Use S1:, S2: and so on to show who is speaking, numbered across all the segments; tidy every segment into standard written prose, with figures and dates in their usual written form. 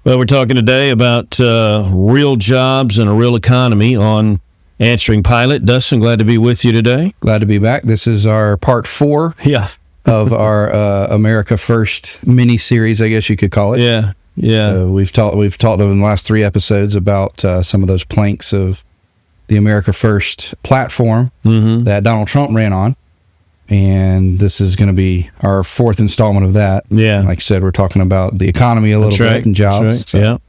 S1: Well, we're talking today about real jobs and a real economy on Answering Pilot. Dustin, glad to be with you today.
S2: Glad to be back. This is our part 4 of our America First mini-series, I guess you could call it.
S1: Yeah.
S2: So we've talked in the last 3 episodes about some of those planks of the America First platform that Donald Trump ran on. And this is going to be our 4th installment of that.
S1: Yeah.
S2: Like I said, we're talking about the economy a little bit and jobs.
S1: That's right. So.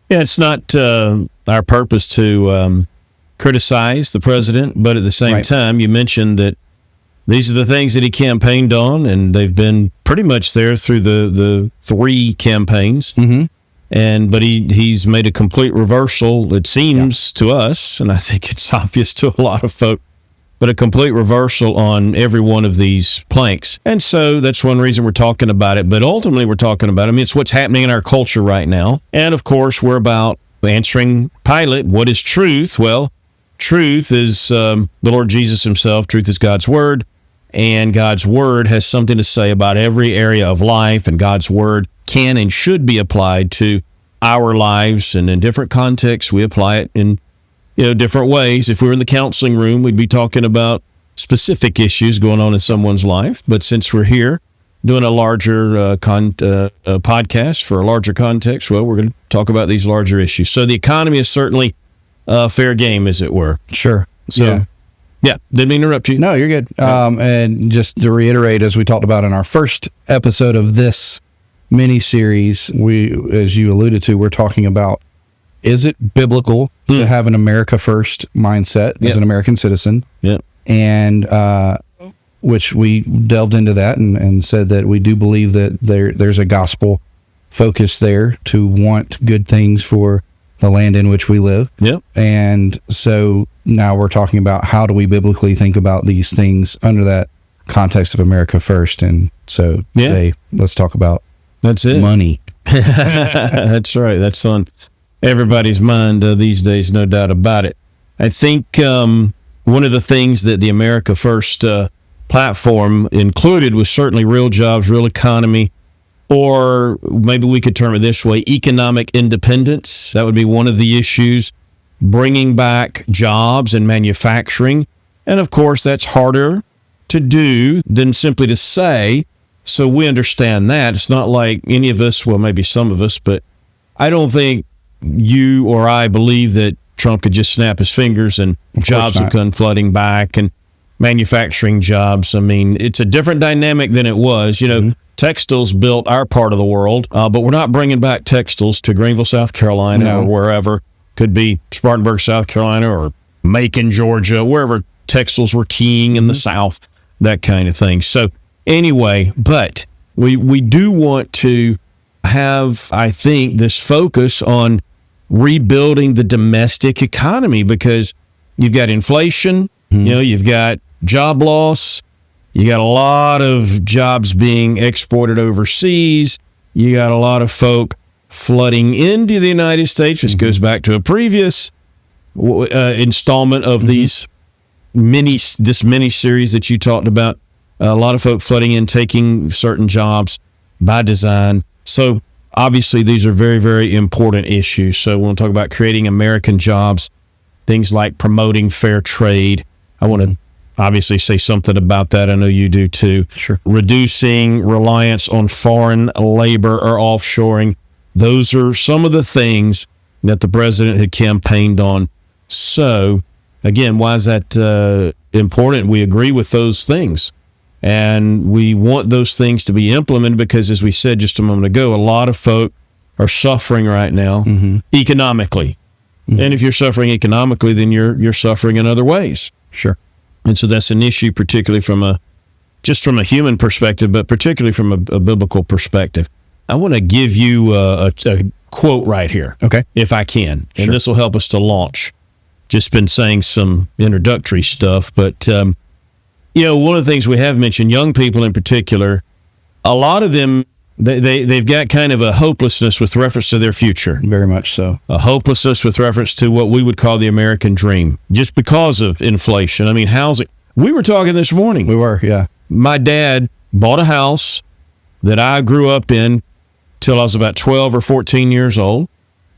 S1: Yeah, it's not our purpose to criticize the president, but at the same time, you mentioned that these are the things that he campaigned on, and they've been pretty much there through the 3 campaigns. But he's made a complete reversal, it seems to us, and I think it's obvious to a lot of folk, but a complete reversal on every one of these planks. And so that's one reason we're talking about it. But ultimately, we're talking about, it's what's happening in our culture right now. And of course, we're about answering Pilate. What is truth? Well, truth is the Lord Jesus himself. Truth is God's word. And God's word has something to say about every area of life. And God's word can and should be applied to our lives. And in different contexts, we apply it in different ways. If we were in the counseling room, we'd be talking about specific issues going on in someone's life. But since we're here doing a larger podcast for a larger context, well, we're going to talk about these larger issues. So the economy is certainly fair game, as it were.
S2: Sure.
S1: So, yeah, didn't mean to interrupt you.
S2: No, you're good. And just to reiterate, as we talked about in our first episode of this mini-series, as you alluded to, we're talking about, is it biblical to have an America First mindset as an American citizen? And which we delved into that and said that we do believe that there's a gospel focus there to want good things for the land in which we live. And so now we're talking about how do we biblically think about these things under that context of America First. And so today, let's talk about money.
S1: That's right. That's on everybody's mind these days, no doubt about it. I think one of the things that the America First platform included was certainly real jobs, real economy, or maybe we could term it this way, economic independence. That would be one of the issues, bringing back jobs and manufacturing. And of course, that's harder to do than simply to say. So we understand that. It's not like any of us, well, maybe some of us, but I don't think you or I believe that Trump could just snap his fingers and jobs would come flooding back and manufacturing jobs. It's a different dynamic than it was. Textiles built our part of the world, but we're not bringing back textiles to Greenville, South Carolina, or wherever. Could be Spartanburg, South Carolina, or Macon, Georgia, wherever textiles were keying in the South, that kind of thing. So anyway, but we do want to have, I think, this focus on rebuilding the domestic economy, because you've got inflation, you've got job loss, you got a lot of jobs being exported overseas, you got a lot of folk flooding into the United States, which goes back to a previous installment of this mini-series that you talked about. A lot of folk flooding in, taking certain jobs by design. So obviously, these are very, very important issues. So we want to talk about creating American jobs, things like promoting fair trade. I want to obviously say something about that. I know you do too.
S2: Sure.
S1: Reducing reliance on foreign labor or offshoring. Those are some of the things that the president had campaigned on. So, again, why is that important? We agree with those things. And we want those things to be implemented because, as we said just a moment ago, a lot of folk are suffering right now economically. And if you're suffering economically, then you're suffering in other ways.
S2: Sure.
S1: And so that's an issue, particularly from a human perspective, but particularly from a biblical perspective. I want to give you a quote right here, if I can. And this will help us to launch. Just been saying some introductory stuff, but one of the things we have mentioned, young people in particular, a lot of them, they've got kind of a hopelessness with reference to their future.
S2: Very much so.
S1: A hopelessness with reference to what we would call the American dream, just because of inflation. Housing. We were talking this morning.
S2: We were, yeah.
S1: My dad bought a house that I grew up in till I was about 12 or 14 years old.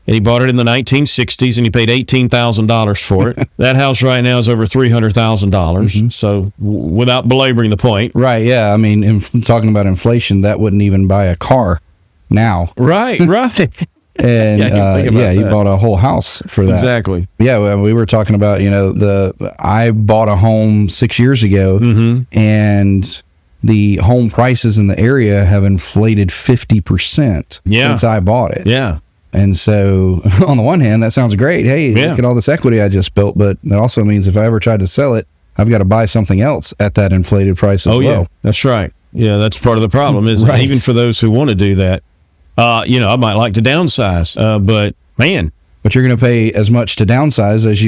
S1: And he bought it in the 1960s, and he paid $18,000 for it. That house right now is over $300,000. So without belaboring the point.
S2: Right, yeah. I mean, talking about inflation, that wouldn't even buy a car now.
S1: Right.
S2: And he bought a whole house for that.
S1: Exactly.
S2: Yeah, we were talking about, I bought a home 6 years ago, and the home prices in the area have inflated 50% since I bought it.
S1: Yeah.
S2: And so, on the one hand, that sounds great. Hey, look at all this equity I just built. But it also means if I ever tried to sell it, I've got to buy something else at that inflated price as well.
S1: Yeah, that's right. Yeah, that's part of the problem, is even for those who want to do that. I might like to downsize, but man.
S2: But you're going to pay as much to downsize as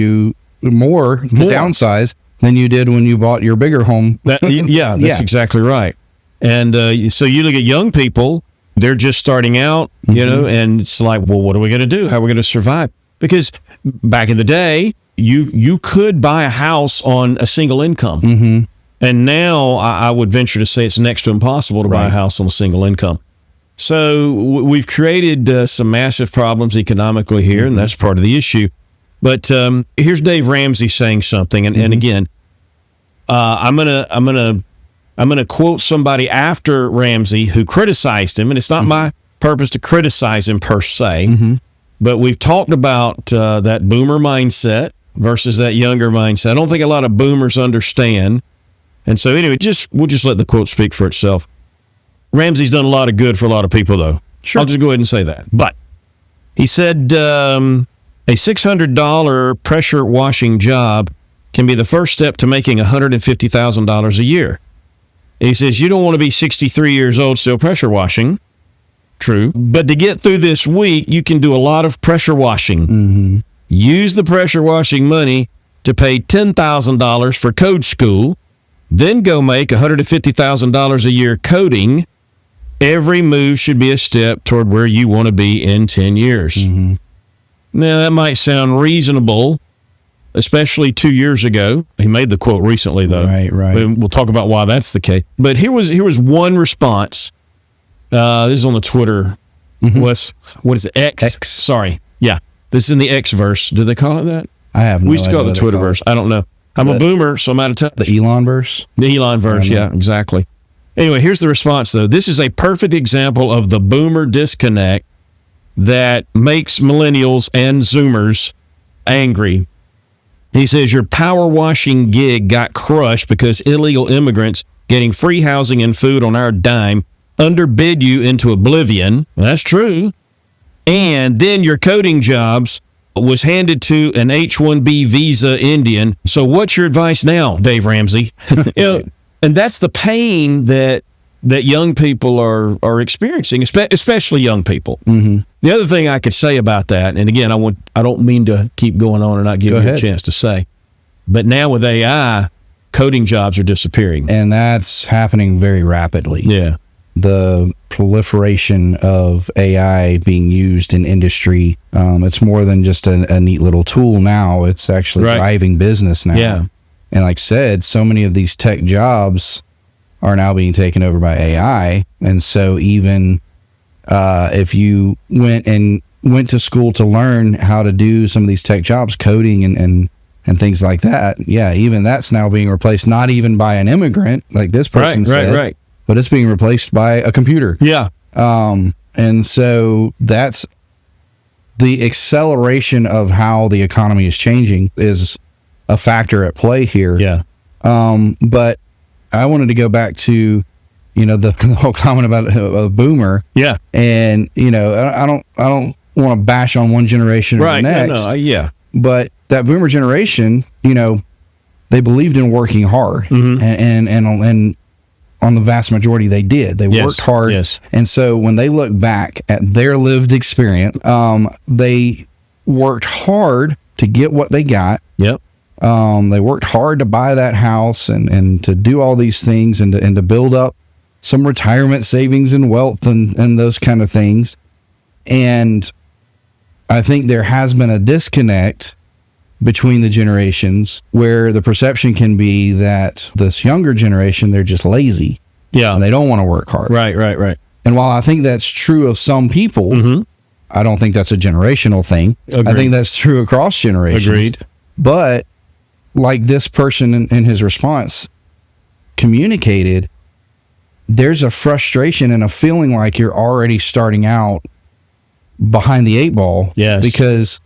S2: more downsize than you did when you bought your bigger home.
S1: That's exactly right. And so you look at young people, they're just starting out, and it's like, well, what are we going to do? How are we going to survive? Because back in the day, you could buy a house on a single income. And now I would venture to say it's next to impossible to buy a house on a single income. So we've created some massive problems economically here, and that's part of the issue. But here's Dave Ramsey saying something, and again, I'm gonna quote somebody after Ramsey who criticized him, and it's not my purpose to criticize him per se, but we've talked about that boomer mindset versus that younger mindset. I don't think a lot of boomers understand, and so anyway, we'll just let the quote speak for itself. Ramsey's done a lot of good for a lot of people, though. Sure. I'll just go ahead and say that. But he said a $600 pressure washing job can be the first step to making $150,000 a year. He says, you don't want to be 63 years old still pressure washing. True. But to get through this week, you can do a lot of pressure washing. Use the pressure washing money to pay $10,000 for code school, then go make $150,000 a year coding. Every move should be a step toward where you want to be in 10 years. Now, that might sound reasonable, especially 2 years ago. He made the quote recently, though.
S2: Right.
S1: We'll talk about why that's the case. But here was one response. This is on the Twitter. What is it? X? Sorry. Yeah. This is in the X-verse. Do they call it that?
S2: I have no idea.
S1: We used to call it the Twitterverse. I don't know. I'm a boomer, so I'm out of touch.
S2: The Elon-verse?
S1: The Elon-verse, yeah, exactly. Anyway, here's the response, though. This is a perfect example of the boomer disconnect that makes millennials and Zoomers angry. He says, your power washing gig got crushed because illegal immigrants getting free housing and food on our dime underbid you into oblivion. Well, that's true. And then your coding jobs was handed to an H-1B visa Indian. So what's your advice now, Dave Ramsey? And that's the pain that young people are experiencing, especially young people. The other thing I could say about that, and again, I don't mean to keep going on and not give you a chance to say, but now with AI, coding jobs are disappearing.
S2: And that's happening very rapidly.
S1: Yeah.
S2: The proliferation of AI being used in industry, it's more than just a neat little tool now. It's actually driving business now.
S1: Yeah.
S2: And like I said, so many of these tech jobs are now being taken over by AI. And so even if you went to school to learn how to do some of these tech jobs, coding and things like that, even that's now being replaced, not even by an immigrant, like this person said, but it's being replaced by a computer.
S1: Yeah.
S2: And so that's the acceleration of how the economy is changing is a factor at play here.
S1: Yeah.
S2: But I wanted to go back to, the whole comment about a boomer.
S1: Yeah.
S2: And, I don't want to bash on one generation or the next.
S1: Yeah.
S2: But that boomer generation, they believed in working hard. And on the vast majority, they did. They worked hard.
S1: Yes.
S2: And so when they look back at their lived experience, they worked hard to get what they got.
S1: Yep.
S2: They worked hard to buy that house and to do all these things and to build up some retirement savings and wealth and those kind of things. And I think there has been a disconnect between the generations where the perception can be that this younger generation, they're just lazy.
S1: Yeah.
S2: And they don't want to work hard.
S1: Right.
S2: And while I think that's true of some people,
S1: Mm-hmm.
S2: I don't think that's a generational thing.
S1: Agreed.
S2: I think that's true across generations.
S1: Agreed.
S2: But like this person in his response communicated, there's a frustration and a feeling like you're already starting out behind the eight ball.
S1: Yes.
S2: Because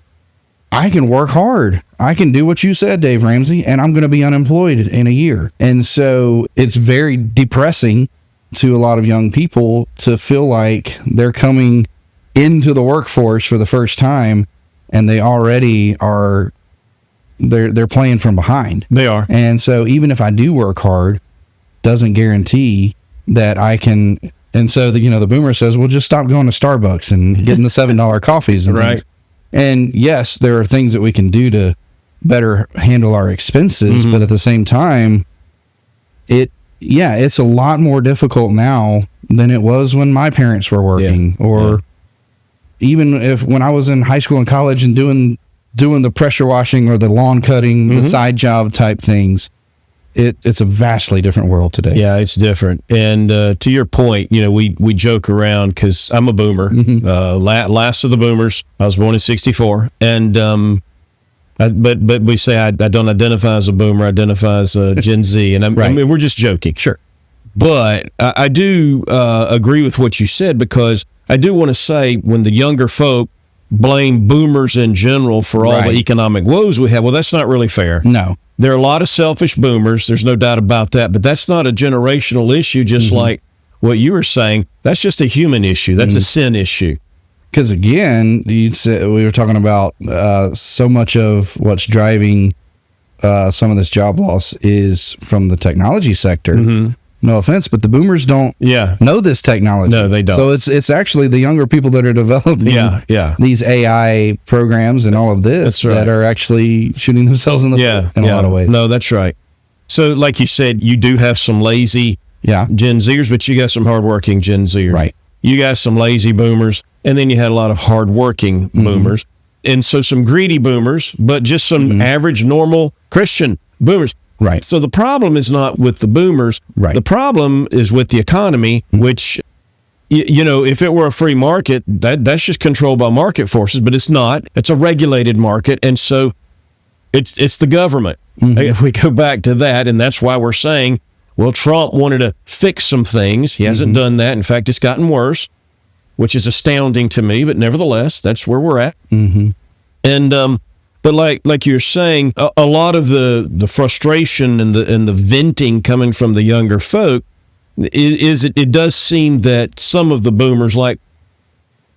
S2: I can work hard. I can do what you said, Dave Ramsey, and I'm going to be unemployed in a year. And so it's very depressing to a lot of young people to feel like they're coming into the workforce for the first time and they already are, they're playing from behind.
S1: They are.
S2: And so even if I do work hard, doesn't guarantee that I can. And so the boomer says, well, just stop going to Starbucks and getting the $7 coffees and
S1: Right.
S2: things. And yes, there are things that we can do to better handle our expenses, but at the same time, it's a lot more difficult now than it was when my parents were working, even when I was in high school and college and doing the pressure washing or the lawn cutting, the side job type things. It's a vastly different world today.
S1: Yeah, it's different. And to your point, we joke around because I'm a boomer, last of the boomers. I was born in '64, and but we say I don't identify as a boomer. I identify as a Gen Z, and I mean, we're just joking.
S2: Sure.
S1: But I do agree with what you said, because I do want to say, when the younger folk blame boomers in general for all the economic woes we have, well, that's not really fair.
S2: No.
S1: There are a lot of selfish boomers. There's no doubt about that. But that's not a generational issue, just like what you were saying. That's just a human issue. That's a sin issue.
S2: Because again, you said we were talking about so much of what's driving some of this job loss is from the technology sector. No offense, but the boomers don't know this technology.
S1: No, they don't.
S2: So it's actually the younger people that are developing these AI programs and all of this that are actually shooting themselves in the foot in a lot of ways.
S1: No, that's right. So like you said, you do have some lazy Gen Zers, but you got some hardworking Gen Zers.
S2: Right.
S1: You got some lazy boomers, and then you had a lot of hardworking boomers. And so some greedy boomers, but just some average, normal Christian boomers.
S2: Right.
S1: So the problem is not with the boomers.
S2: Right.
S1: The problem is with the economy, which, if it were a free market, that's just controlled by market forces, but it's not. It's a regulated market. And so it's the government. If we go back to that, and that's why we're saying, well, Trump wanted to fix some things. He hasn't done that. In fact, it's gotten worse, which is astounding to me, but nevertheless, that's where we're at. And, but like you're saying, a lot of the frustration and the venting coming from the younger folk it does seem that some of the boomers, like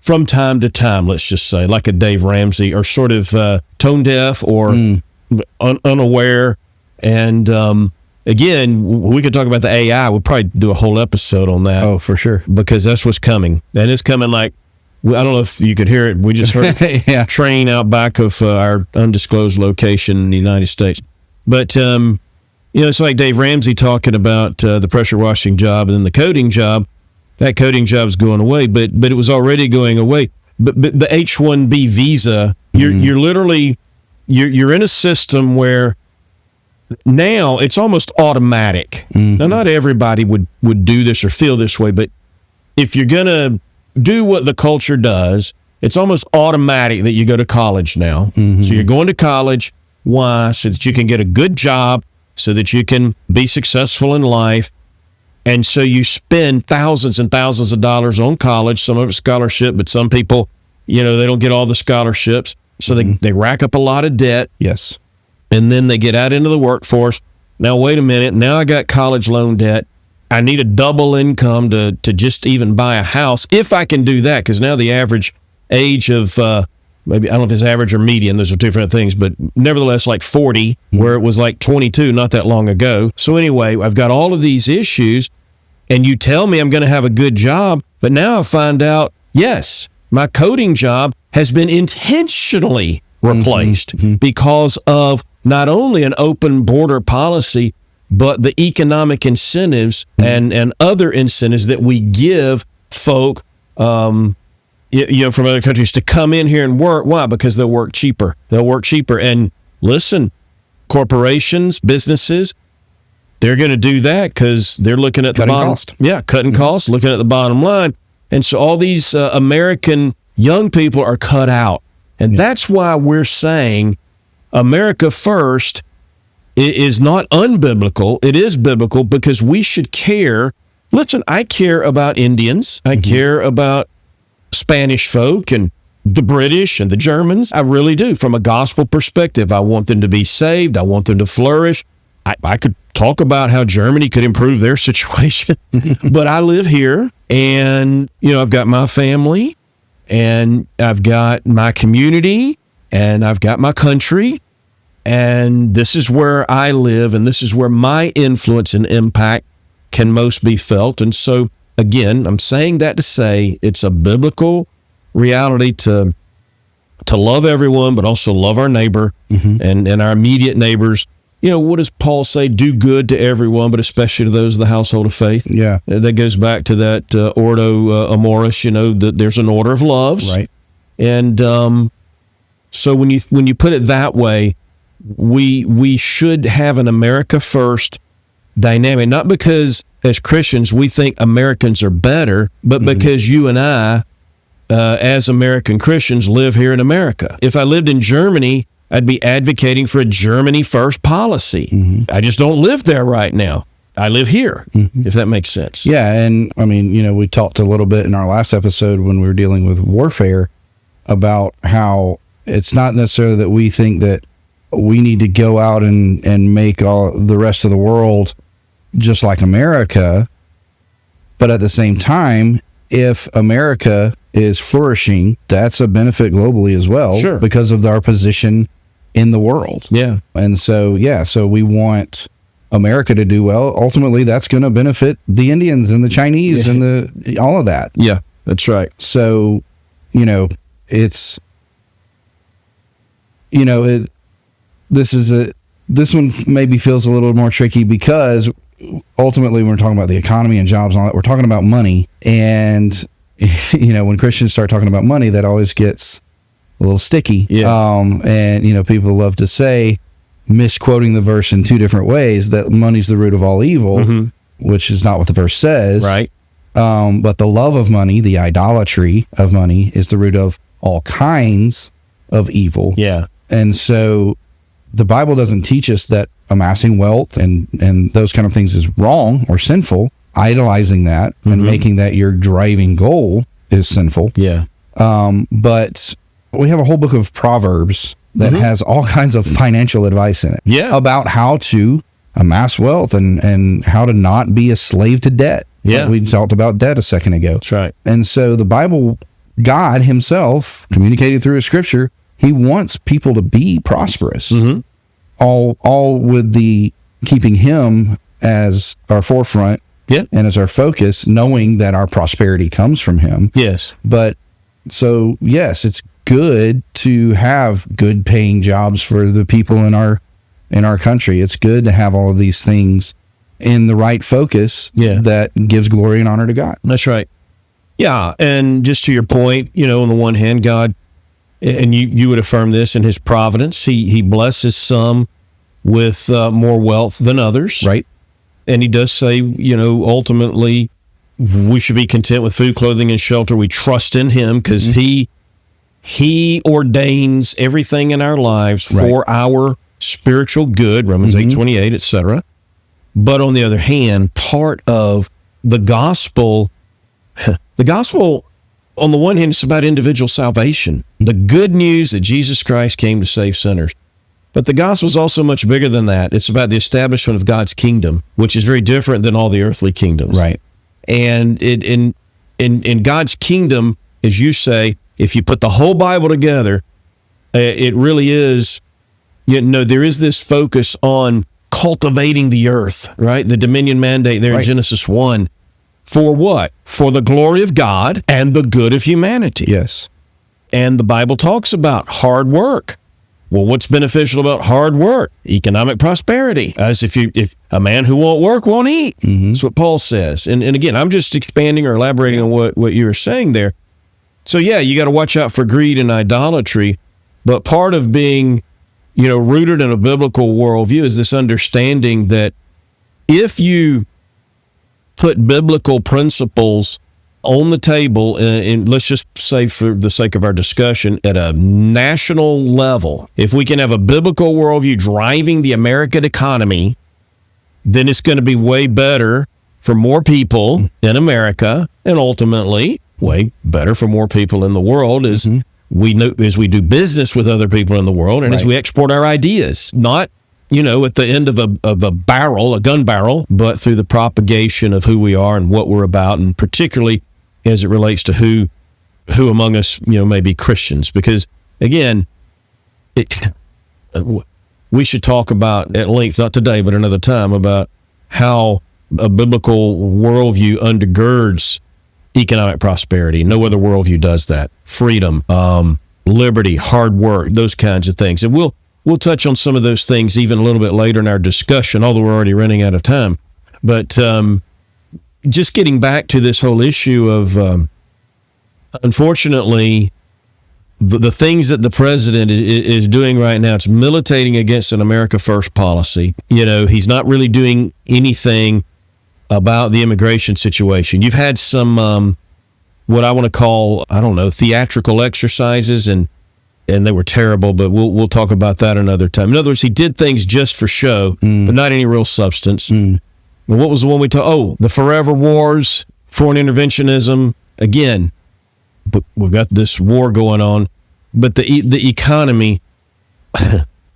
S1: from time to time, let's just say, like a Dave Ramsey, are sort of tone deaf or unaware. And again, we could talk about the AI. We'll probably do a whole episode on that.
S2: Oh, for sure.
S1: Because that's what's coming. And it's coming like, I don't know if you could hear it. We just heard a train out back of our undisclosed location in the United States. But, it's like Dave Ramsey talking about the pressure washing job and then the coding job. That coding job's going away, but it was already going away. But the H-1B visa, you're literally, you're in a system where now it's almost automatic. Now, not everybody would do this or feel this way, but if you're going to do what the culture does, it's almost automatic that you go to college now. So you're going to college. Why? So that you can get a good job, so that you can be successful in life. And so you spend thousands and thousands of dollars on college, some of it scholarship, but some people, they don't get all the scholarships. So they rack up a lot of debt.
S2: Yes.
S1: And then they get out into the workforce. Now, wait a minute. Now I got college loan debt. I need a double income to just even buy a house, if I can do that, because now the average age of, maybe, I don't know if it's average or median, those are different things, but nevertheless, like 40, where it was like 22 not that long ago. So anyway, I've got all of these issues, and you tell me I'm going to have a good job, but now I find out, yes, my coding job has been intentionally replaced because of not only an open border policy, but the economic incentives and other incentives that we give folk, from other countries to come in here and work. Why? Because they'll work cheaper. And listen, corporations, businesses, they're going to do that because they're looking at the bottom.
S2: Cost.
S1: Yeah, cutting costs, looking at the bottom line. And so all these American young people are cut out. And that's why we're saying America first is not unbiblical. It is biblical because we should care. Listen, I care about Indians. I care about Spanish folk and the British and the Germans. I really do. From a gospel perspective, I want them to be saved. I want them to flourish. I could talk about how Germany could improve their situation, but I live here and, I've got my family and I've got my community and I've got my country, and this is where I live and this is where my influence and impact can most be felt. And so, again, I'm saying that to say it's a biblical reality to love everyone, but also love our neighbor and our immediate neighbors. What does Paul say? Do good to everyone, but especially to those of the household of faith.
S2: Yeah.
S1: That goes back to that ordo amoris, that there's an order of loves.
S2: Right.
S1: And so when you put it that way, we should have an America first dynamic, not because as Christians we think Americans are better, but because you and I, as American Christians, live here in America. If I lived in Germany, I'd be advocating for a Germany first policy. I just don't live there right now. I live here, if that makes sense.
S2: Yeah, and I mean, we talked a little bit in our last episode when we were dealing with warfare about how it's not necessarily that we think that we need to go out and make all the rest of the world just like America, but at the same time, if America is flourishing, that's a benefit globally as well,
S1: sure,
S2: because of our position in the world.
S1: Yeah.
S2: And so, so we want America to do well. Ultimately, that's going to benefit the Indians and the Chinese and all of that.
S1: Yeah, that's right.
S2: So, it's, this one maybe feels a little more tricky because ultimately when we're talking about the economy and jobs and all that, we're talking about money. And, when Christians start talking about money, that always gets a little sticky.
S1: Yeah.
S2: And, people love to say, misquoting the verse in two different ways, that money's the root of all evil, which is not what the verse says.
S1: Right.
S2: But the love of money, the idolatry of money, is the root of all kinds of evil.
S1: Yeah.
S2: And so the Bible doesn't teach us that amassing wealth and those kind of things is wrong or sinful. Idolizing that and making that your driving goal is sinful.
S1: Yeah.
S2: But we have a whole book of Proverbs that has all kinds of financial advice in it.
S1: Yeah.
S2: About how to amass wealth and how to not be a slave to debt.
S1: Yeah.
S2: Like we talked about debt a second ago.
S1: That's right.
S2: And so the Bible, God himself, communicated through his scripture, he wants people to be prosperous. All with the keeping him as our forefront.
S1: Yeah.
S2: And as our focus, knowing that our prosperity comes from him.
S1: Yes.
S2: But so, yes, it's good to have good paying jobs for the people in our country. It's good to have all of these things in the right focus that gives glory and honor to God.
S1: That's right. Yeah. And just to your point, on the one hand, God, and you would affirm this in his providence, he blesses some with more wealth than others.
S2: Right.
S1: And he does say, ultimately, we should be content with food, clothing, and shelter. We trust in him because he ordains everything in our lives for our spiritual good, Romans 8:28, etc. But on the other hand, part of the gospel, on the one hand, it's about individual salvation, the good news that Jesus Christ came to save sinners. But the gospel is also much bigger than that. It's about the establishment of God's kingdom, which is very different than all the earthly kingdoms.
S2: Right.
S1: And in God's kingdom, as you say, if you put the whole Bible together, it really is, there is this focus on cultivating the earth, right? The dominion mandate there in Genesis 1. For what? For the glory of God and the good of humanity.
S2: Yes.
S1: And the Bible talks about hard work. Well, what's beneficial about hard work? Economic prosperity. As if a man who won't work won't eat. That's what Paul says. And again, I'm just expanding or elaborating on what you were saying there. So yeah, you got to watch out for greed and idolatry. But part of being, rooted in a biblical worldview is this understanding that if you put biblical principles on the table, and let's just say for the sake of our discussion, at a national level, if we can have a biblical worldview driving the American economy, then it's going to be way better for more people in America, and ultimately way better for more people in the world as we do business with other people in the world, and as we export our ideas, not at the end of a barrel, a gun barrel, but through the propagation of who we are and what we're about, and particularly as it relates to who among us, may be Christians. Because again, we should talk about at length, not today, but another time, about how a biblical worldview undergirds economic prosperity. No other worldview does that. Freedom, liberty, hard work, those kinds of things. And we'll touch on some of those things even a little bit later in our discussion, although we're already running out of time. But just getting back to this whole issue of, unfortunately, the things that the president is doing right now, it's militating against an America First policy. He's not really doing anything about the immigration situation. You've had some, what I want to call, theatrical exercises, and they were terrible, but we'll talk about that another time. In other words, he did things just for show, but not any real substance. And what was the one we talked? Oh, the forever wars, foreign interventionism. Again, but we've got this war going on, but the economy.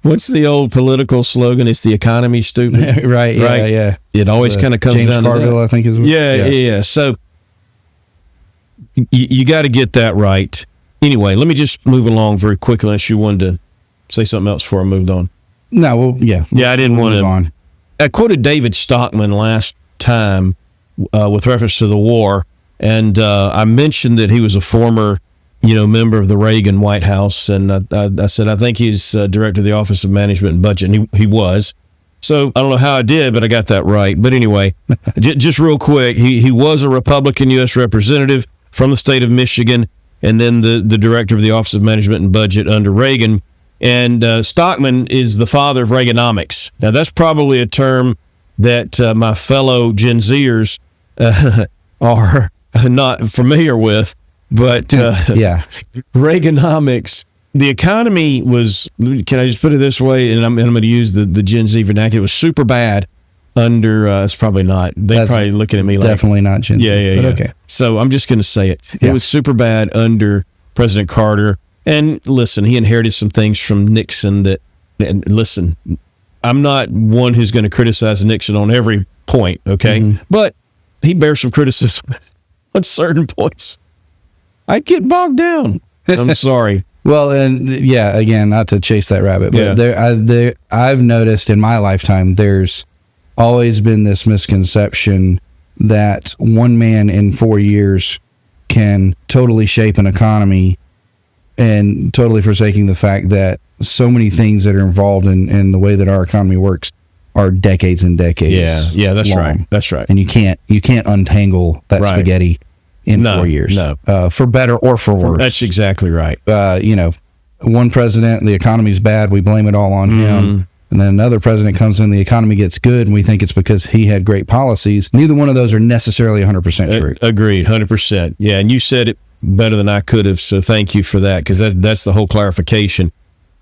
S1: What's the old political slogan? It's the economy, stupid.
S2: Right. Yeah.
S1: It always kind of comes
S2: James
S1: down
S2: Carville,
S1: to that.
S2: I think is.
S1: Yeah. So you got to get that right. Anyway, let me just move along very quickly, unless you wanted to say something else before I moved on.
S2: No, well, yeah.
S1: I didn't want to.
S2: Move on.
S1: I quoted David Stockman last time with reference to the war, and I mentioned that he was a former, member of the Reagan White House, and I said I think he's director of the Office of Management and Budget, and he was. So I don't know how I did, but I got that right. But anyway, just real quick, he was a Republican U.S. representative from the state of Michigan, and then the director of the Office of Management and Budget under Reagan. And Stockman is the father of Reaganomics. Now, that's probably a term that my fellow Gen Zers are not familiar with, but
S2: yeah,
S1: Reaganomics, the economy was, can I just put it this way, and I'm going to use the Gen Z vernacular, it was super bad under, it's probably not, they're probably looking at me like.
S2: Definitely not Gen Z.
S1: Yeah.
S2: Okay.
S1: So I'm just going to say it. It was super bad under President Carter. And listen, he inherited some things from Nixon and listen, I'm not one who's going to criticize Nixon on every point, okay? But he bears some criticism on certain points. I get bogged down. I'm sorry.
S2: Well, and yeah, again, not to chase that rabbit, but I've noticed in my lifetime, there's always been this misconception that one man in 4 years can totally shape an economy, and totally forsaking the fact that so many things that are involved in the way that our economy works are decades and decades.
S1: Yeah, that's
S2: long.
S1: right. That's right.
S2: And you can't untangle that spaghetti in 4 years.
S1: No.
S2: For better or for worse.
S1: That's exactly right.
S2: One president, the economy's bad, we blame it all on him. And then another president comes in, the economy gets good, and we think it's because he had great policies. Neither one of those are necessarily 100% true.
S1: Agreed, 100%. Yeah, and you said it better than I could have, so thank you for that, because that's the whole clarification.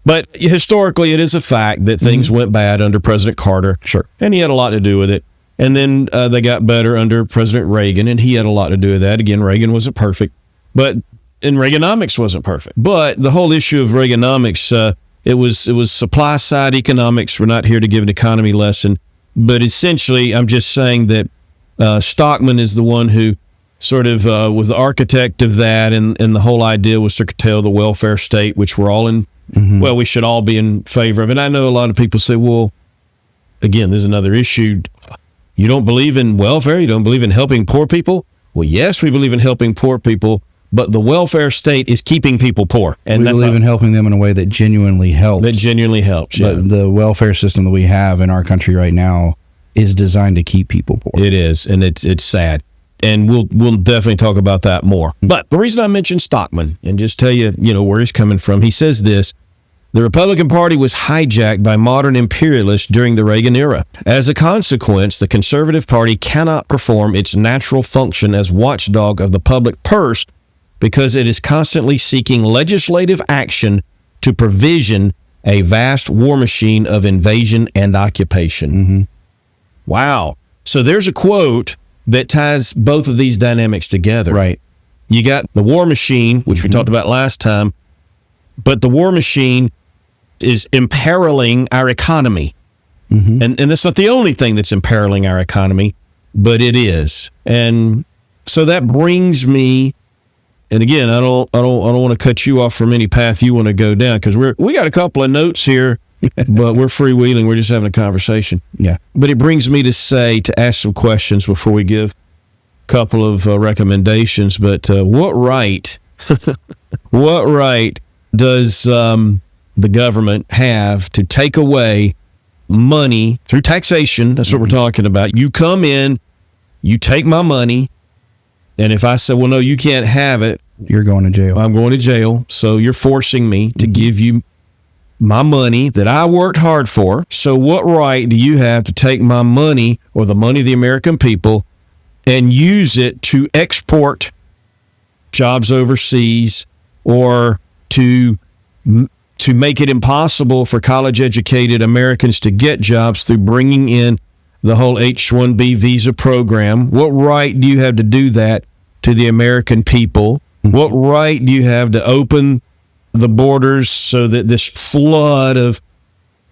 S1: But historically, it is a fact that things went bad under President Carter.
S2: Sure.
S1: And he had a lot to do with it. And then they got better under President Reagan, and he had a lot to do with that. Again, Reagan wasn't perfect, and Reaganomics wasn't perfect. But the whole issue of Reaganomics, it was supply side economics. We're not here to give an economy lesson, but essentially, I'm just saying that Stockman is the one who sort of was the architect of that, and the whole idea was to curtail the welfare state, which we're all in. Well, we should all be in favor of. And I know a lot of people say, well, again, there's another issue. You don't believe in welfare? You don't believe in helping poor people? Well, yes, we believe in helping poor people, but the welfare state is keeping people poor. And
S2: we believe in helping them in a way that genuinely helps.
S1: That genuinely helps, yeah.
S2: But the welfare system that we have in our country right now is designed to keep people poor.
S1: It is, and it's sad. And we'll definitely talk about that more. But the reason I mentioned Stockman, and just tell you, where he's coming from, he says this, The Republican Party was hijacked by modern imperialists during the Reagan era. As a consequence, the Conservative Party cannot perform its natural function as watchdog of the public purse because it is constantly seeking legislative action to provision a vast war machine of invasion and occupation.
S2: Mm-hmm.
S1: Wow. So there's a quote that ties both of these dynamics together.
S2: Right.
S1: You got the war machine, which we talked about last time, but the war machine is imperiling our economy.
S2: Mm-hmm.
S1: And that's not the only thing that's imperiling our economy, but it is. And so that brings me, and again, I don't want to cut you off from any path you want to go down, because we got a couple of notes here, but we're freewheeling. We're just having a conversation.
S2: Yeah.
S1: But it brings me to ask some questions before we give a couple of recommendations. But what right does the government have to take away money through taxation? That's what we're talking about. You come in, you take my money, and if I say, well, no, you can't have it,
S2: you're going to jail.
S1: I'm going to jail. So you're forcing me to give you my money that I worked hard for. So what right do you have to take my money, or the money of the American people, and use it to export jobs overseas, or to make it impossible for college-educated Americans to get jobs through bringing in the whole H-1B visa program? What right do you have to do that to the American people? What right do you have to open the borders so that this flood of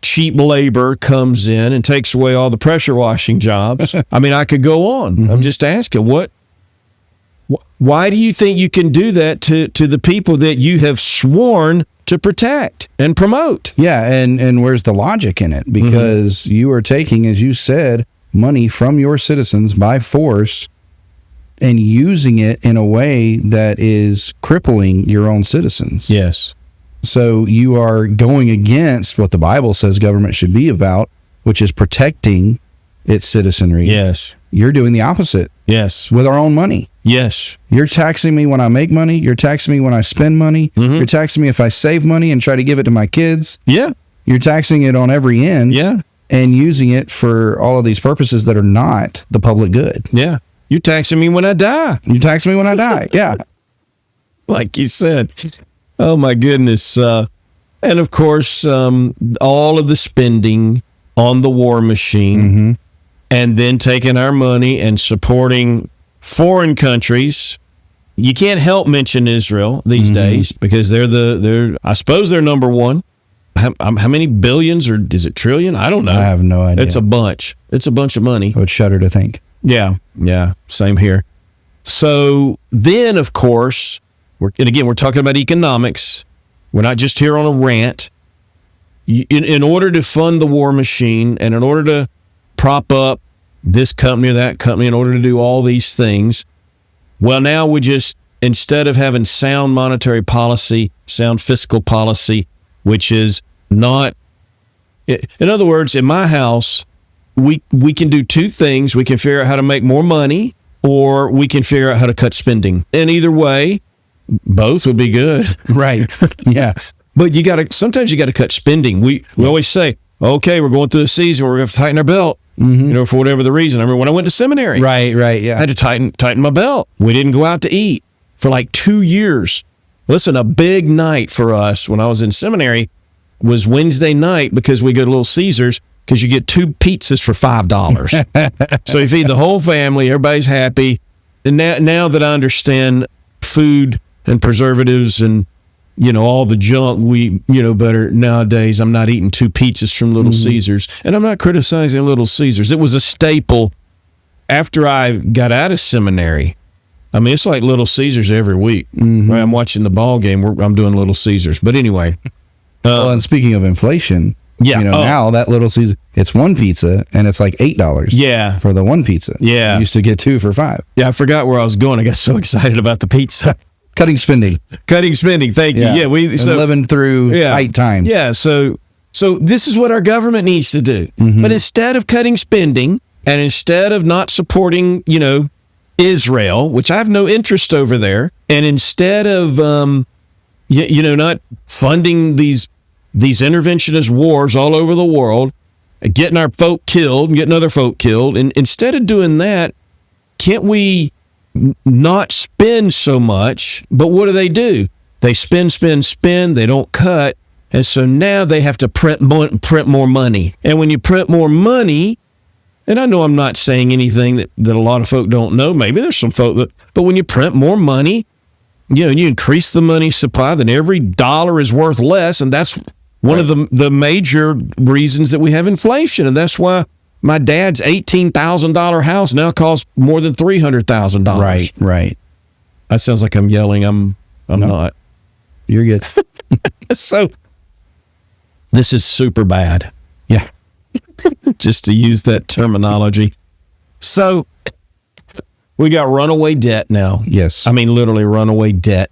S1: cheap labor comes in and takes away all the pressure washing jobs? I mean, I could go on. I'm just asking, why do you think you can do that to the people that you have sworn to protect and promote?
S2: Yeah, and where's the logic in it? Because you are taking, as you said, money from your citizens by force and using it in a way that is crippling your own citizens.
S1: Yes.
S2: So you are going against what the Bible says government should be about, which is protecting its citizenry.
S1: Yes.
S2: You're doing the opposite.
S1: Yes.
S2: With our own money.
S1: Yes.
S2: You're taxing me when I make money. You're taxing me when I spend money. You're taxing me if I save money and try to give it to my kids.
S1: Yeah.
S2: You're taxing it on every end.
S1: Yeah.
S2: And using it for all of these purposes that are not the public good.
S1: Yeah. You're taxing me when I die.
S2: You tax me when I die. Yeah.
S1: Like you said. Oh, my goodness. And, of course, all of the spending on the war machine, and then taking our money and supporting foreign countries. You can't help mention Israel these days, because they're I suppose they're number one. How many billions, or is it trillion? I don't know.
S2: I have no idea.
S1: It's a bunch. It's a bunch of money.
S2: I would shudder to think.
S1: Yeah. Same here. So then, of course, we're talking about economics. We're not just here on a rant. In order to fund the war machine, and in order to prop up this company or that company, in order to do all these things, well, now we just, instead of having sound monetary policy, sound fiscal policy, which is not, in other words, in my house, we can do two things. We can figure out how to make more money, or we can figure out how to cut spending. And either way, both would be good.
S2: Right. Yes.
S1: But sometimes you got to cut spending. We always say, okay, we're going through a season where we're going to tighten our belt, for whatever the reason. I remember when I went to seminary.
S2: Right, yeah.
S1: I had to tighten my belt. We didn't go out to eat for like 2 years. Listen, a big night for us when I was in seminary was Wednesday night, because we go to Little Caesars, because you get 2 pizzas for $5. So you feed the whole family, everybody's happy. And now that I understand food and preservatives and, all the junk we, better nowadays, I'm not eating 2 pizzas from Little Caesars. And I'm not criticizing Little Caesars. It was a staple after I got out of seminary. I mean, it's like Little Caesars every week. Right? I'm watching the ball game. I'm doing Little Caesars. But anyway.
S2: Well, and speaking of inflation,
S1: yeah,
S2: now that Little Caesar, it's 1 pizza and it's like $8.
S1: Yeah.
S2: For the 1 pizza.
S1: Yeah.
S2: You used to get 2 for $5.
S1: Yeah, I forgot where I was going. I got so excited about the pizza.
S2: Cutting spending.
S1: Thank you. Yeah,
S2: living through tight times.
S1: Yeah, so this is what our government needs to do. But instead of cutting spending, and instead of not supporting, Israel, which I have no interest over there, and instead of not funding these these interventionist wars all over the world, getting our folk killed and getting other folk killed. And instead of doing that, can't we not spend so much? But what do? They spend. They don't cut. And so now they have to print more money. And when you print more money, and I know I'm not saying anything that a lot of folk don't know. Maybe there's some folk but when you print more money, you increase the money supply, then every dollar is worth less. And that's one of the major reasons that we have inflation. And that's why my dad's $18,000 house now costs more than $300,000.
S2: Right.
S1: That sounds like I'm yelling. I'm not.
S2: You're good.
S1: So this is super bad.
S2: Yeah.
S1: Just to use that terminology. So we got runaway debt now.
S2: Yes.
S1: I mean, literally runaway debt.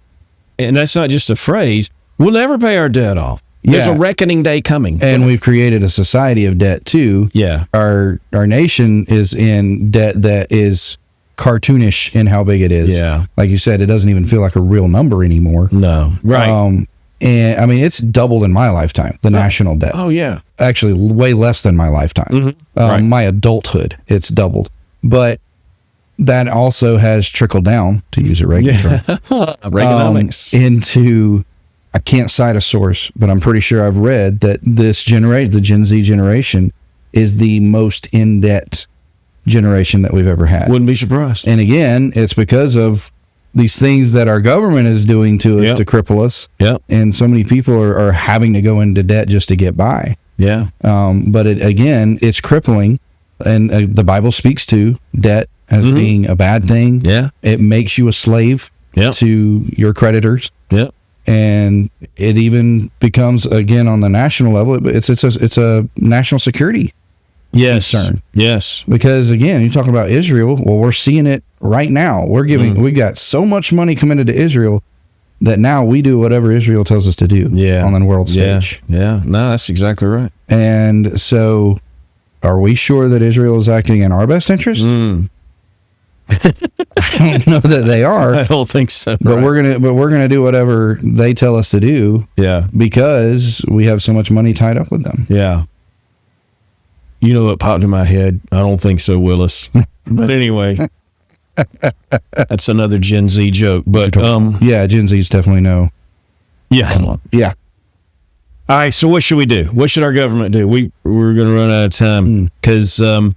S1: And that's not just a phrase. We'll never pay our debt off. There's a reckoning day coming.
S2: And we've created a society of debt too.
S1: Yeah.
S2: Our nation is in debt that is cartoonish in how big it is.
S1: Yeah.
S2: Like you said, it doesn't even feel like a real number anymore.
S1: No. Right.
S2: And I mean, it's doubled in my lifetime, the national debt.
S1: Oh, yeah.
S2: Actually, way less than my lifetime.
S1: Mm-hmm.
S2: My adulthood, it's doubled. But that also has trickled down, to use a regular term,
S1: Reaganomics.
S2: into, I can't cite a source, but I'm pretty sure I've read that the Gen Z generation, is the most in debt generation that we've ever had.
S1: Wouldn't be surprised.
S2: And again, it's because of these things that our government is doing to us to cripple us.
S1: Yep.
S2: And so many people are having to go into debt just to get by.
S1: Yeah.
S2: But it's crippling. And the Bible speaks to debt as being a bad thing.
S1: Yeah.
S2: It makes you a slave to your creditors.
S1: Yeah.
S2: And it even becomes, again, on the national level, it's a national security concern.
S1: Yes.
S2: Because again, you're talking about Israel. Well, we're seeing it right now. We got so much money coming into Israel that now we do whatever Israel tells us to do on the world stage.
S1: Yeah. No, that's exactly right.
S2: And so are we sure that Israel is acting in our best interest? I don't know that they are.
S1: I don't think so.
S2: But we're gonna do whatever they tell us to do.
S1: Yeah.
S2: Because we have so much money tied up with them.
S1: Yeah. You know what popped in my head? I don't think so, Willis. But anyway, that's another Gen Z joke. But
S2: yeah, Gen Z's definitely know.
S1: Yeah.
S2: Yeah.
S1: All right. So what should we do? What should our government do? We're going to run out of time because the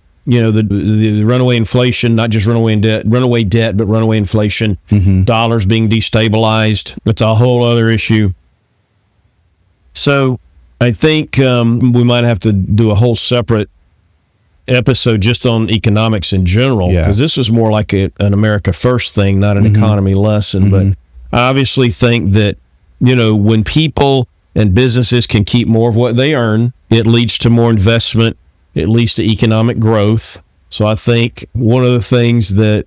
S1: runaway inflation, not just runaway debt, but runaway inflation, dollars being destabilized. That's a whole other issue. So I think we might have to do a whole separate episode just on economics in general, because this was more like an America First thing, not an economy lesson. But I obviously think that, when people and businesses can keep more of what they earn, it leads to more investment. It leads to economic growth. So I think one of the things that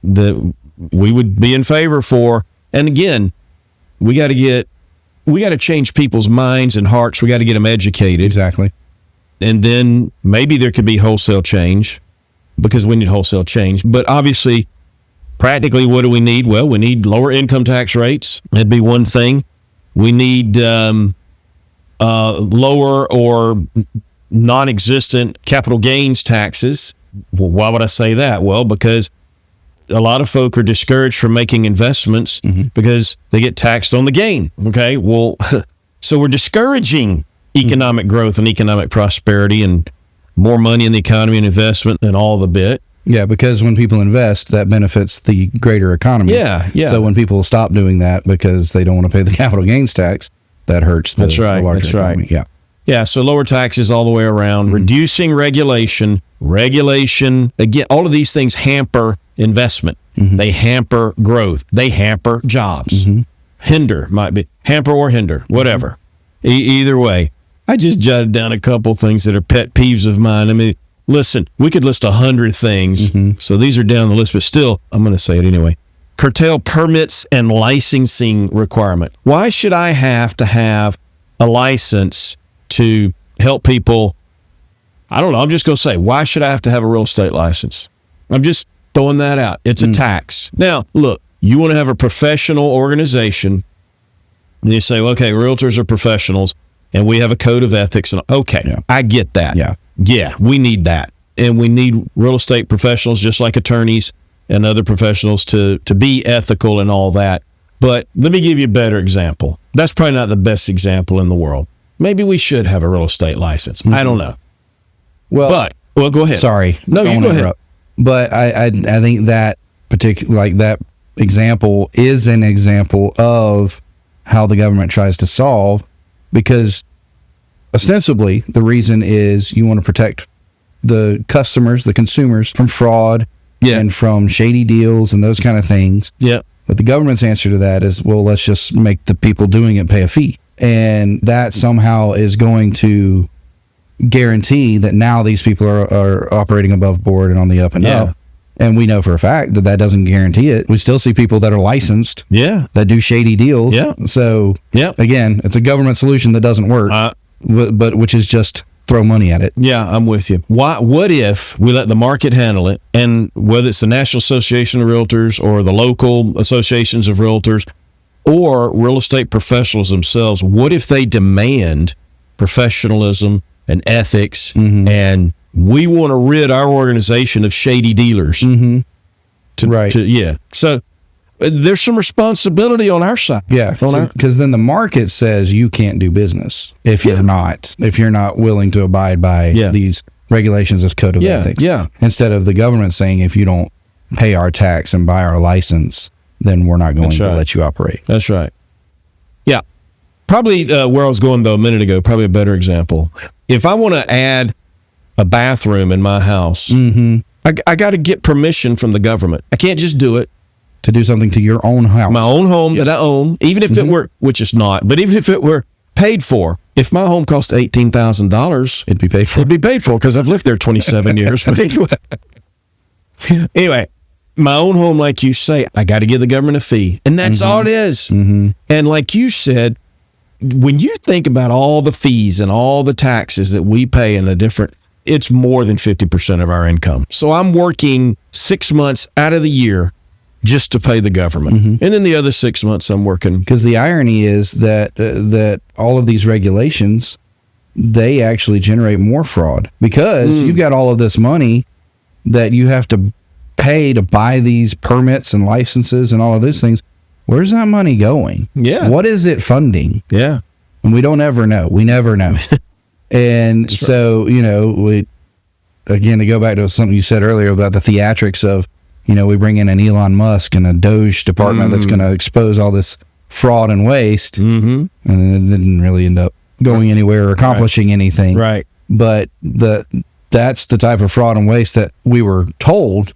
S1: we would be in favor for, and again, we got to change people's minds and hearts. We got to get them educated.
S2: Exactly.
S1: And then maybe there could be wholesale change, because we need wholesale change. But obviously, practically, what do we need? Well, we need lower income tax rates. That'd be one thing. We need lower or non-existent capital gains taxes. Well, why would I say that? Well, because a lot of folk are discouraged from making investments because they get taxed on the gain. Okay, well, so we're discouraging economic growth and economic prosperity and more money in the economy and investment and all the bit.
S2: Yeah, because when people invest, that benefits the greater economy.
S1: Yeah.
S2: So when people stop doing that because they don't want to pay the capital gains tax, that hurts the larger economy. Yeah.
S1: Yeah, so lower taxes all the way around, reducing regulation, again, all of these things hamper investment. They hamper growth. They hamper jobs. Hamper or hinder, whatever. Either way. I just jotted down a couple things that are pet peeves of mine. I mean, listen, we could list 100 things, so these are down the list, but still, I'm going to say it anyway. Curtail permits and licensing requirement. Why should I have to have a license to help people? I don't know. I'm just going to say, why should I have to have a real estate license? I'm just throwing that out. It's a tax. Now, look, you want to have a professional organization, and you say, okay, realtors are professionals. and we have a code of ethics. And okay, I get that. Yeah, we need that. And we need real estate professionals, just like attorneys and other professionals, to be ethical and all that. But let me give you a better example. That's probably not the best example in the world. Maybe we should have a real estate license. I don't know. Well, go ahead.
S2: Sorry.
S1: No, you go ahead.
S2: But I think that that example is an example of how the government tries to solve, because ostensibly the reason is you want to protect the customers, the consumers, from fraud and from shady deals and those kind of things.
S1: Yeah.
S2: But the government's answer to that is, well, let's just make the people doing it pay a fee. And that somehow is going to guarantee that now these people are operating above board and on the up and up. And we know for a fact that doesn't guarantee it. We still see people that are licensed that do shady deals. So, again, it's a government solution that doesn't work, but which is just throw money at it.
S1: Yeah, I'm with you. What if we let the market handle it, and whether it's the National Association of Realtors or the local associations of realtors or real estate professionals themselves, what if they demand professionalism and ethics, and we want to rid our organization of shady dealers? So there's some responsibility on our side.
S2: Because then the market says you can't do business if you're not willing to abide by these regulations of code of ethics. Instead of the government saying, if you don't pay our tax and buy our license, then we're not going to let you operate. That's
S1: right. Yeah. Probably where I was going, though, a minute ago, probably a better example. If I want to add a bathroom in my house, I got to get permission from the government. I can't just do it.
S2: To do something to your own house.
S1: My own home that I own, even if it were, which it's not, but even if it were paid for, if my home cost $18,000,
S2: it'd be paid for.
S1: It'd be paid for because I've lived there 27 years. But anyway, my own home, like you say, I got to give the government a fee. And that's all it is. And like you said, when you think about all the fees and all the taxes that we pay in the different, it's more than 50% of our income. So I'm working 6 months out of the year just to pay the government. And then the other 6 months I'm working.
S2: Because the irony is that all of these regulations, they actually generate more fraud, because you've got all of this money that you have to pay to buy these permits and licenses and all of those things. Where's that money going? What is it funding? And we don't ever know. We never know. And so, we, again, to go back to something you said earlier about the theatrics of, we bring in an Elon Musk and a Doge department that's going to expose all this fraud and waste, and it didn't really end up going anywhere or accomplishing anything. But that's the type of fraud and waste that we were told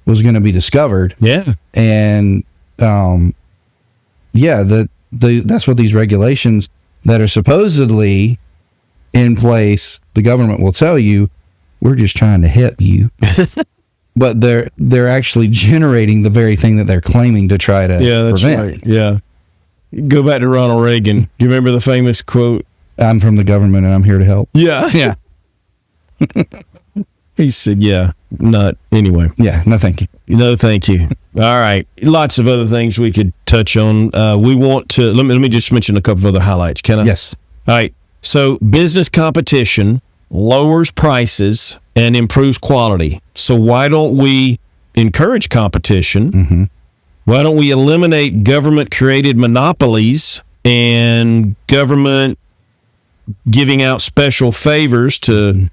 S2: was going to be discovered. And that's what these regulations that are supposedly in place, the government will tell you, we're just trying to help you. But they're actually generating the very thing that they're claiming to try to prevent.
S1: Go back to Ronald Reagan. Do you remember the famous quote?
S2: I'm from the government and I'm here to help.
S1: He said, anyway.
S2: No, thank you.
S1: No, thank you. All right. Lots of other things we could touch on. We want to, let me just mention a couple of other highlights. Can I?
S2: Yes.
S1: All right. So business competition lowers prices and improves quality. So why don't we encourage competition? Why don't we eliminate government-created monopolies and government giving out special favors to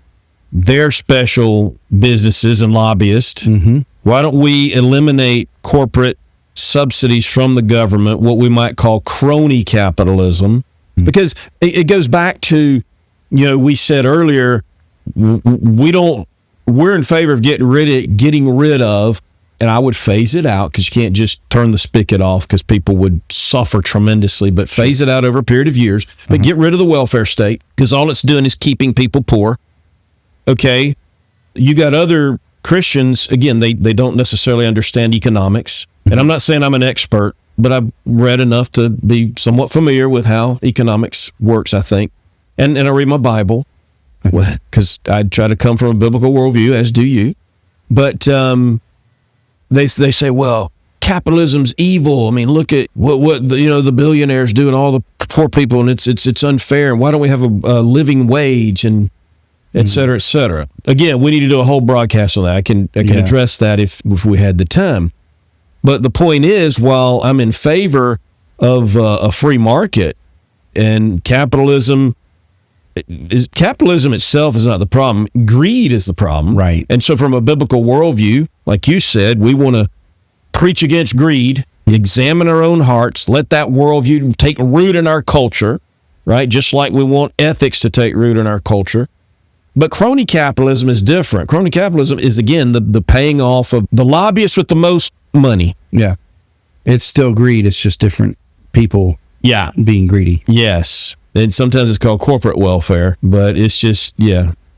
S1: their special businesses and lobbyists? Why don't we eliminate corporate subsidies from the government, what we might call crony capitalism? Because it goes back to, we said earlier, we're in favor of getting rid of, and I would phase it out, because you can't just turn the spigot off, because people would suffer tremendously, but phase it out over a period of years. But get rid of the welfare state, because all it's doing is keeping people poor. Okay. You got other Christians, again, they don't necessarily understand economics. And I'm not saying I'm an expert, but I've read enough to be somewhat familiar with how economics works, I think. And I read my Bible, because I try to come from a biblical worldview, as do you. But they say, well, capitalism's evil. I mean, look at what the billionaires do and all the poor people and it's unfair. And why don't we have a living wage and et cetera, et cetera. Again, we need to do a whole broadcast on that. I can address that if we had the time. But the point is, while I'm in favor of a free market and capitalism itself is not the problem. Greed is the problem.
S2: Right.
S1: And so from a biblical worldview, like you said, we want to preach against greed, examine our own hearts, let that worldview take root in our culture, right? Just like we want ethics to take root in our culture. But crony capitalism is different. Crony capitalism is, again, the paying off of the lobbyists with the most money.
S2: Yeah. It's still greed. It's just different people being greedy.
S1: Yes. And sometimes it's called corporate welfare, but it's just,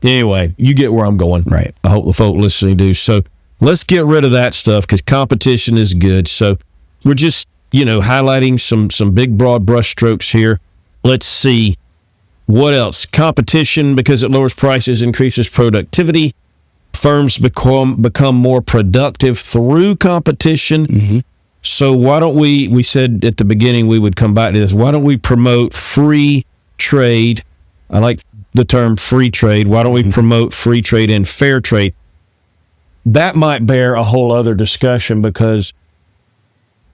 S1: Anyway, you get where I'm going.
S2: Right.
S1: I hope the folk listening do. So let's get rid of that stuff because competition is good. So we're just, highlighting some big, broad brushstrokes here. Let's see. What else? Competition, because it lowers prices, increases productivity. Firms become more productive through competition. Mm-hmm. So why don't we said at the beginning we would come back to this. Why don't we promote free trade? I like the term free trade. Why don't we promote free trade and fair trade? That might bear a whole other discussion because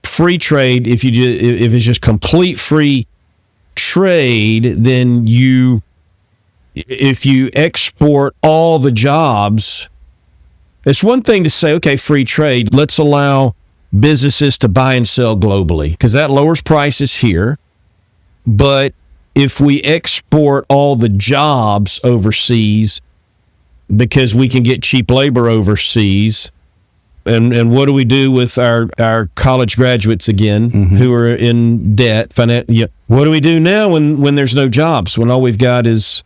S1: free trade, if it's just complete free trade, then if you export all the jobs, it's one thing to say, okay, free trade, let's allow businesses to buy and sell globally because that lowers prices here. But if we export all the jobs overseas because we can get cheap labor overseas, and what do we do with our college graduates again who are in debt? What do we do now when there's no jobs, when all we've got is,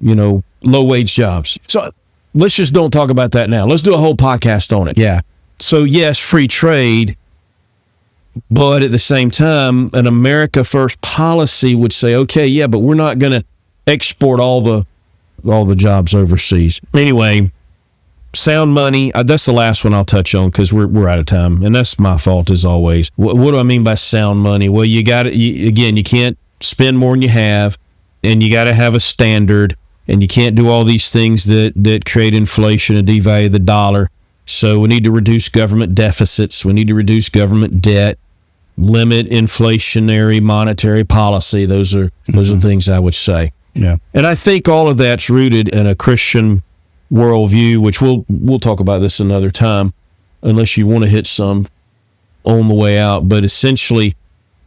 S1: low wage jobs? So let's just don't talk about that now. Let's do a whole podcast on it.
S2: Yeah.
S1: So yes, free trade, but at the same time, an America First policy would say, okay, but we're not going to export all the jobs overseas. Anyway, sound money. That's the last one I'll touch on because we're out of time, and that's my fault as always. What do I mean by sound money? Well, you can't spend more than you have, and you got to have a standard, and you can't do all these things that create inflation and devalue the dollar. So we need to reduce government deficits. We need to reduce government debt, limit inflationary monetary policy. Those are things I would say.
S2: Yeah.
S1: And I think all of that's rooted in a Christian worldview, which we'll talk about this another time, unless you want to hit some on the way out. But essentially,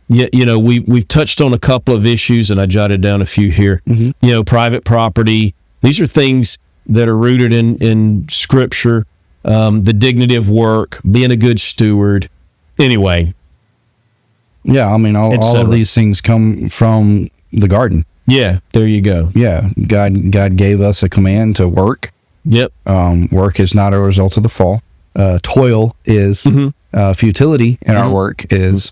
S1: we've touched on a couple of issues, and I jotted down a few here. Private property. These are things that are rooted in Scripture. The dignity of work, being a good steward. Anyway.
S2: Yeah, I mean, all of these things come from the garden.
S1: Yeah, there you go.
S2: Yeah, God gave us a command to work.
S1: Yep.
S2: Work is not a result of the fall. Toil is futility in our work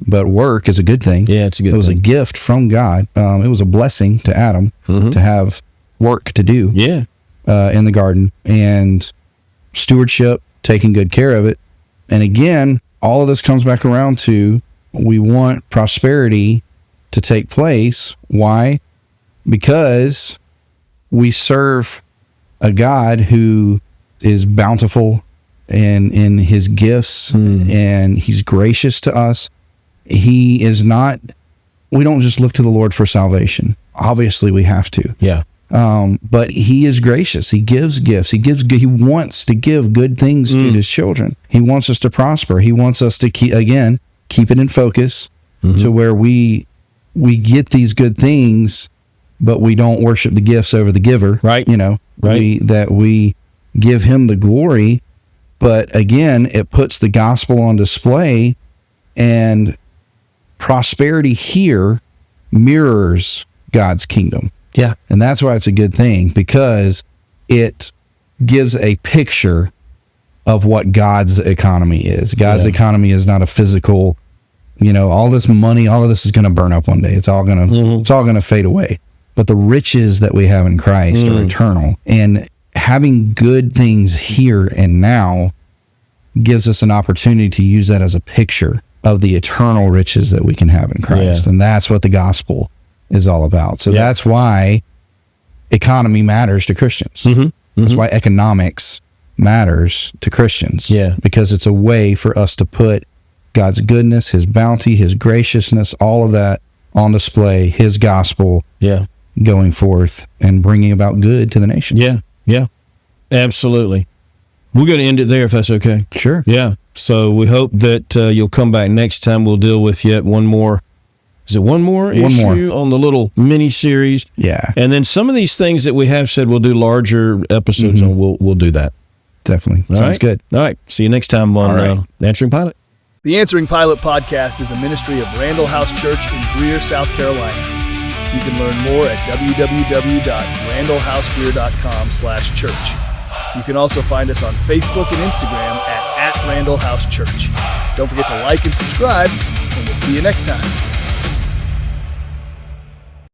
S2: but work is a good thing.
S1: Yeah, it's a good thing.
S2: It was a gift from God. It was a blessing to Adam to have work to do.
S1: Yeah.
S2: In the garden, and stewardship, taking good care of it. And again, all of this comes back around to we want prosperity to take place. Why? Because we serve a God who is bountiful in his gifts, and he's gracious to us. He is not, we don't just look to the Lord for salvation. Obviously we have to.
S1: Yeah.
S2: But he is gracious. He gives gifts. He wants to give good things to his children. He wants us to prosper. He wants us to keep it in focus to where we get these good things, but we don't worship the gifts over the giver.
S1: Right.
S2: Right. We give him the glory, but again, it puts the gospel on display, and prosperity here mirrors God's kingdom.
S1: Yeah.
S2: And that's why it's a good thing, because it gives a picture of what God's economy is. God's economy is not a physical, all this money, all of this is going to burn up one day. It's all going to fade away. But the riches that we have in Christ are eternal. And having good things here and now gives us an opportunity to use that as a picture of the eternal riches that we can have in Christ. Yeah. And that's what the gospel is all about. So that's why economy matters to Christians. That's why economics matters to Christians.
S1: Yeah.
S2: Because it's a way for us to put God's goodness, his bounty, his graciousness, all of that on display, his gospel going forth and bringing about good to the nation.
S1: Yeah. Absolutely. We're going to end it there if that's okay.
S2: Sure.
S1: Yeah. So we hope that you'll come back next time. We'll deal with yet one more. Is it one more issue on the little mini series?
S2: Yeah.
S1: And then some of these things that we have said we'll do larger episodes on, we'll do that.
S2: Definitely. Sounds good.
S1: All right. See you next time on Answering Pilot.
S3: The Answering Pilot podcast is a ministry of Randall House Church in Greer, South Carolina. You can learn more at www.randallhousegreer.com/church. You can also find us on Facebook and Instagram at Randall House Church. Don't forget to like and subscribe, and we'll see you next time.